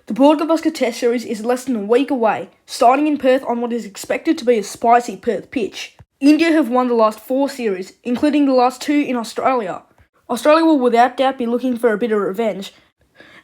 The Gavaskar Test Series is less than a week away, starting in Perth on what is expected to be a spicy Perth pitch. India have won the last 4 series, including the last 2 in Australia. Australia will without doubt be looking for a bit of revenge,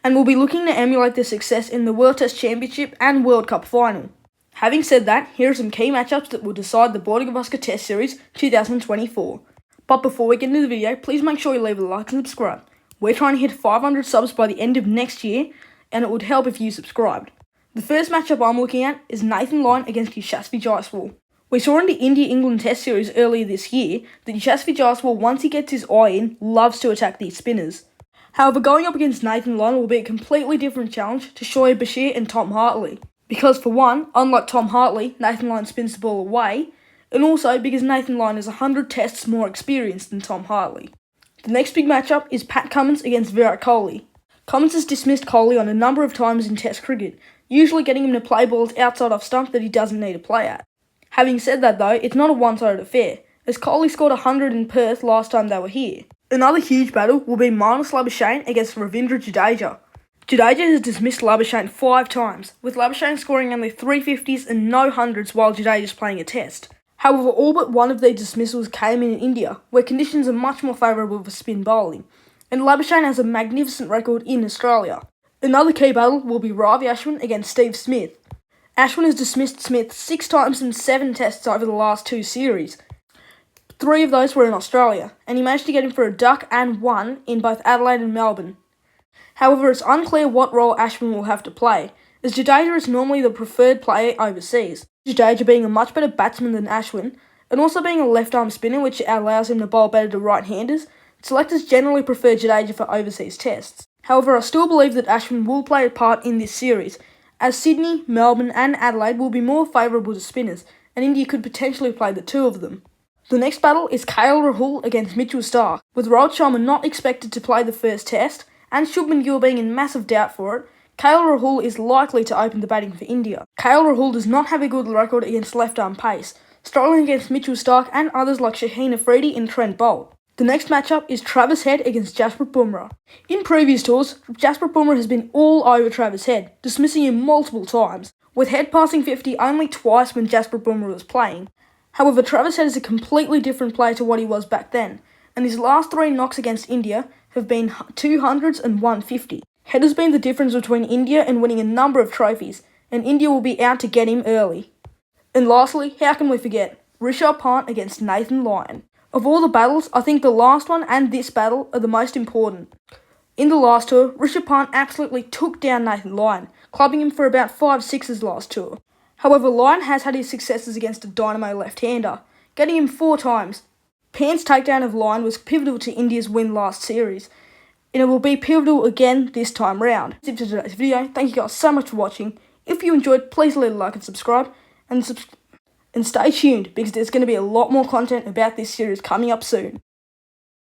and will be looking to emulate their success in the World Test Championship and World Cup final. Having said that, here are some key matchups that will decide the Gavaskar Test Series 2024. But before we get into the video, please make sure you leave a like and subscribe. We're trying to hit 500 subs by the end of next year, and it would help if you subscribed. The first matchup I'm looking at is Nathan Lyon against Yashasvi Jaiswal. We saw in the India-England Test Series earlier this year that Yashasvi Jaiswal, once he gets his eye in, loves to attack these spinners. However, going up against Nathan Lyon will be a completely different challenge to Shoaib Bashir and Tom Hartley. Because for one, unlike Tom Hartley, Nathan Lyon spins the ball away, and also because Nathan Lyon is 100 tests more experienced than Tom Hartley. The next big matchup is Pat Cummins against Virat Kohli. Cummins has dismissed Kohli on a number of times in Test cricket, usually getting him to play balls outside off stump that he doesn't need to play at. Having said that though, it's not a one-sided affair, as Kohli scored 100 in Perth last time they were here. Another huge battle will be Marnus Labuschagne against Ravindra Jadeja. Jadeja has dismissed Labuschagne 5 times, with Labuschagne scoring only 350s and no hundreds while Jadeja is playing a test. However, all but one of these dismissals came in India, where conditions are much more favourable for spin bowling, and Labuschagne has a magnificent record in Australia. Another key battle will be Ravi Ashwin against Steve Smith. Ashwin has dismissed Smith 6 times in 7 tests over the last 2 series. 3 of those were in Australia, and he managed to get him for a duck and 1 in both Adelaide and Melbourne. However, it's unclear what role Ashwin will have to play, as Jadeja is normally the preferred player overseas. Jadeja being a much better batsman than Ashwin, and also being a left-arm spinner which allows him to bowl better to right-handers, selectors generally prefer Jadeja for overseas tests. However, I still believe that Ashwin will play a part in this series, as Sydney, Melbourne and Adelaide will be more favourable to spinners, and India could potentially play the 2 of them. The next battle is KL Rahul against Mitchell Starc, with Rohit Sharma not expected to play the first test, and Shubman Gill being in massive doubt for it. KL Rahul is likely to open the batting for India. KL Rahul does not have a good record against left-arm pace, struggling against Mitchell Starc and others like Shaheen Afridi and Trent Boult. The next matchup is Travis Head against Jasprit Bumrah. In previous tours, Jasprit Bumrah has been all over Travis Head, dismissing him multiple times, with Head passing 50 only twice when Jasprit Bumrah was playing. However, Travis Head is a completely different player to what he was back then, and his last 3 knocks against India have been 200s and 150. Head has been the difference between India and winning a number of trophies, and India will be out to get him early. And lastly, how can we forget? Rishabh Pant against Nathan Lyon. Of all the battles, I think the last one and this battle are the most important. In the last tour, Rishabh Pant absolutely took down Nathan Lyon, clubbing him for about 5 sixes last tour. However, Lyon has had his successes against a dynamo left-hander, getting him 4 times. Pant's takedown of Lyon was pivotal to India's win last series, and it will be pivotal again this time round. That's it for today's video. Thank you guys so much for watching. If you enjoyed, please leave a like and subscribe, and stay tuned because there's going to be a lot more content about this series coming up soon.